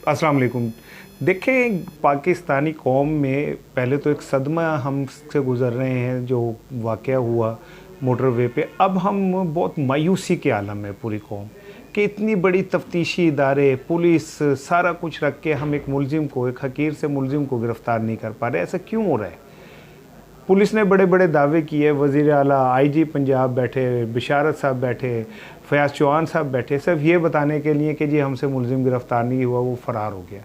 अस्सलाम वालेकुम। देखें, पाकिस्तानी कौम में पहले तो एक सदमा हमसे गुज़र रहे हैं जो वाक़या हुआ मोटरवे पे। अब हम बहुत मायूसी के आलम है पूरी कौम कि इतनी बड़ी तफ्तीशी इदारे, पुलिस, सारा कुछ रख के हम एक मुलजिम को, एक हकीर से मुलजिम को गिरफ़्तार नहीं कर पा रहे। ऐसा क्यों हो रहा है? पुलिस ने बड़े बड़े दावे किए, वज़ीर आला, आईजी पंजाब बैठे, बिशारत साहब बैठे, फयाज़ चौहान साहब बैठे, सिर्फ ये बताने के लिए कि जी हमसे मुलजिम गिरफ़्तार नहीं हुआ, वो फ़रार हो गया।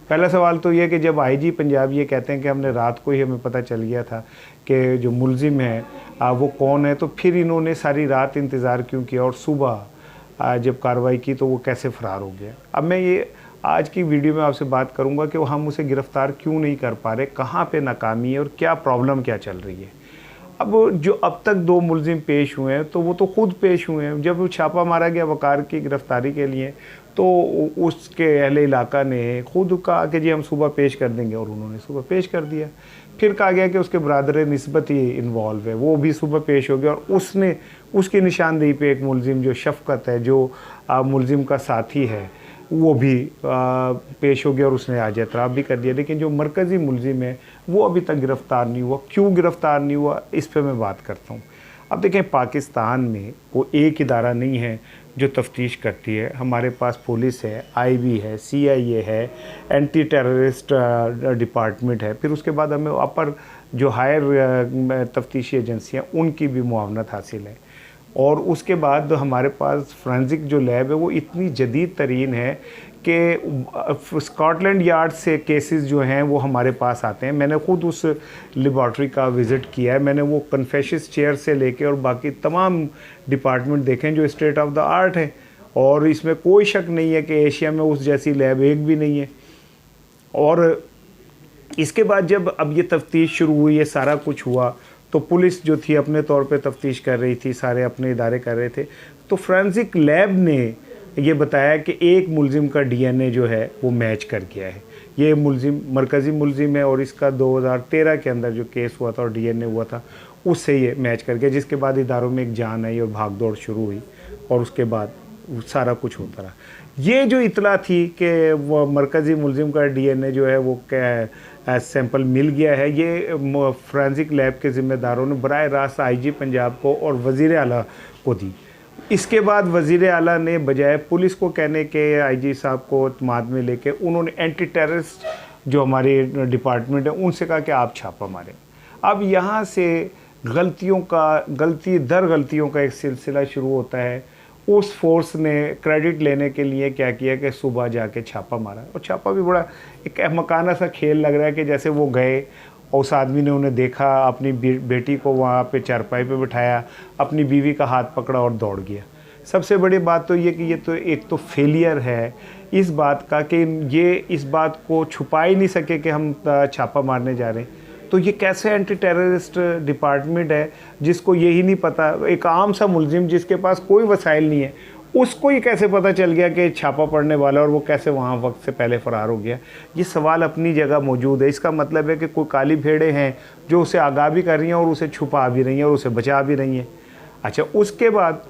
पहला सवाल तो ये कि जब आईजी पंजाब ये कहते हैं कि हमने रात को ही हमें पता चल गया था कि जो मुलजिम है वो कौन है, तो फिर इन्होंने सारी रात इंतज़ार क्यों किया और सुबह जब कार्रवाई की तो वो कैसे फ़रार हो गया? अब मैं ये आज की वीडियो में आपसे बात करूंगा कि हम उसे गिरफ़्तार क्यों नहीं कर पा रहे, कहाँ पे नाकामी है और क्या प्रॉब्लम क्या चल रही है। अब जो अब तक 2 मुलजिम पेश हुए हैं तो वो तो ख़ुद पेश हुए हैं। जब छापा मारा गया वक़ार की गिरफ़्तारी के लिए तो उसके अहले इलाका ने खुद कहा कि जी हम सुबह पेश कर देंगे, और उन्होंने सुबह पेश कर दिया। फिर कहा गया कि उसके बरादर निस्बत ही इन्वॉल्व है, वो भी सुबह पेश हो गया और उसने उसकी निशानदेही पे एक मुलजिम जो शफ़क़त है, जो मुलजिम का साथी है, वो भी पेश हो गया और उसने आज एतराफ़ भी कर दिया। लेकिन जो मरकज़ी मुलजिम है वो अभी तक गिरफ़्तार नहीं हुआ। क्यों गिरफ़्तार नहीं हुआ, इस पर मैं बात करता हूँ। अब देखें, पाकिस्तान में वो एक इदारा नहीं है जो तफ्तीश करती है। हमारे पास पुलिस है, आईबी है, CIA है, एंटी टेररिस्ट डिपार्टमेंट है, फिर उसके बाद हमें अपर जो हायर तफ्तीशी एजेंसियाँ उनकी भी मुआवनत हासिल है। और उसके बाद हमारे पास फोरेंसिक जो लैब है वो इतनी जदीद तरीन है कि स्कॉटलैंड यार्ड से केसेस जो हैं वो हमारे पास आते हैं। मैंने ख़ुद उस लेबॉर्ट्री का विज़िट किया है। मैंने वो कन्फेसिस चेयर से लेके और बाकी तमाम डिपार्टमेंट देखे हैं जो स्टेट ऑफ द आर्ट है, और इसमें कोई शक नहीं है कि एशिया में उस जैसी लैब एक भी नहीं है। और इसके बाद जब अब ये तफ्तीश शुरू हुई, ये सारा कुछ हुआ, तो पुलिस जो थी अपने तौर पे तफ्तीश कर रही थी, सारे अपने इदारे कर रहे थे। तो फोरेंसिक लैब ने ये बताया कि एक मुलजिम का DNA जो है वो मैच कर गया है। ये मुलजिम मरकज़ी मुलजिम है और इसका 2013 के अंदर जो केस हुआ था और DNA हुआ था उससे ये मैच कर गया, जिसके बाद इदारों में एक जान आई और भाग दौड़ शुरू हुई और उसके बाद सारा कुछ होता रहा। ये जो इतला थी कि वो मरकज़ी मुलजिम का DNA जो है वो क्या सैंपल मिल गया है, ये फोरेंसिक लैब के ज़िम्मेदारों ने बराह रास्त आईजी पंजाब को और वज़ीर आला को दी। इसके बाद वज़ीर आला ने बजाय पुलिस को कहने के आईजी साहब को इत्मीनान में लेके उन्होंने एंटी टेररिस्ट जो हमारे डिपार्टमेंट है उनसे कहा कि आप छापा मारें। अब यहाँ से गलती दर गलतियों का एक सिलसिला शुरू होता है। उस फोर्स ने क्रेडिट लेने के लिए क्या किया कि सुबह जाके छापा मारा, और छापा भी बड़ा एक अहमकाना सा खेल लग रहा है कि जैसे वो गए और उस आदमी ने उन्हें देखा, अपनी बेटी को वहाँ पे चारपाई पे बिठाया, अपनी बीवी का हाथ पकड़ा और दौड़ गया। सबसे बड़ी बात तो ये कि ये तो एक तो फेलियर है इस बात का कि ये इस बात को छुपा ही नहीं सके कि हम छापा मारने जा रहे हैं। तो ये कैसे एंटी टेररिस्ट डिपार्टमेंट है जिसको यही नहीं पता, एक आम सा मुलजिम जिसके पास कोई वसाइल नहीं है, उसको ये कैसे पता चल गया कि छापा पड़ने वाला और वो कैसे वहाँ वक्त से पहले फ़रार हो गया? ये सवाल अपनी जगह मौजूद है। इसका मतलब है कि कोई काली भेड़ें हैं जो उसे आगाह भी कर रही हैं और उसे छुपा भी रही हैं और उसे बचा भी रही हैं। अच्छा, उसके बाद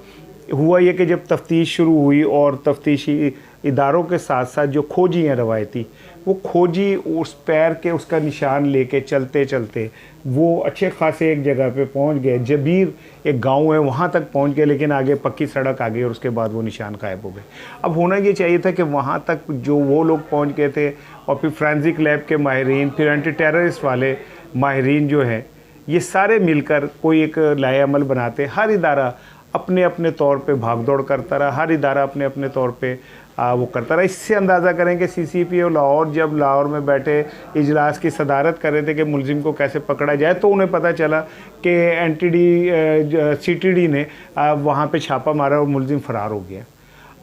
हुआ ये कि जब तफ्तीश शुरू हुई और तफ्तीशी इदारों के साथ साथ जो खोजी हैं रवायती, वो खोजी उस पैर के उसका निशान लेके चलते चलते वो अच्छे खासे एक जगह पे पहुंच गए। जबीर एक गांव है, वहां तक पहुंच गए, लेकिन आगे पक्की सड़क आ गई और उसके बाद वो निशान गायब हो गए। अब होना ये चाहिए था कि वहां तक जो वो लोग पहुंच गए थे और फिर फोरेंसिक लैब के माहिरीन, फिर एंटी टेररिस्ट वाले माहिरीन जो हैं, ये सारे मिलकर कोई एक लाएअमल बनाते। हर इदारा अपने अपने तौर पे भाग दौड़ करता रहा, हर इदारा अपने अपने तौर पे वो करता रहा। इससे अंदाज़ा करें कि CCP और लाहौर जब लाहौर में बैठे इजलास की सदारत कर रहे थे कि मुलजिम को कैसे पकड़ा जाए, तो उन्हें पता चला कि CTD ने वहाँ पे छापा मारा और मुलजिम फ़रार हो गया।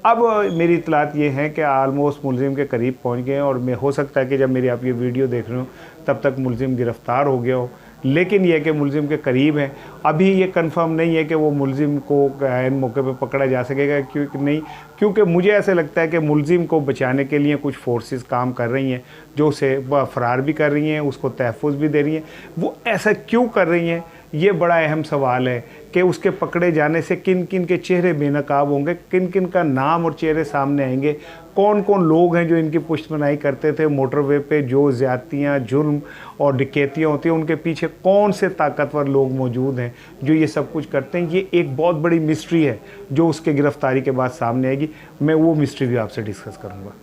अब मेरी इतलात ये है कि आलमोस्ट मुलजिम के करीब पहुँच गए हैं और मैं हो सकता है कि जब मेरी आप ये वीडियो देख रहे हो तब तक मुलजिम गिरफ़्तार हो गया हो, लेकिन यह कि मुलजिम के करीब हैं। अभी ये कंफर्म नहीं है कि वो मुलजिम को इन मौके पे पकड़ा जा सकेगा क्योंकि मुझे ऐसा लगता है कि मुलजिम को बचाने के लिए कुछ फोर्सेस काम कर रही हैं जो उसे फ़रार भी कर रही हैं, उसको तहफ़्फ़ुज़ भी दे रही हैं। वो ऐसा क्यों कर रही हैं ये बड़ा अहम सवाल है कि उसके पकड़े जाने से किन किन के चेहरे बेनकाब होंगे, किन किन का नाम और चेहरे सामने आएंगे, कौन कौन लोग हैं जो इनकी पुष्टमनाई करते थे। मोटरवे पे जो ज़्यादतियाँ, जुल्म और डकैतियाँ होती हैं, उनके पीछे कौन से ताकतवर लोग मौजूद हैं जो ये सब कुछ करते हैं। ये एक बहुत बड़ी मिस्ट्री है जो उसके गिरफ्तारी के बाद सामने आएगी। मैं वो मिस्ट्री भी आपसे डिस्कस करूँगा।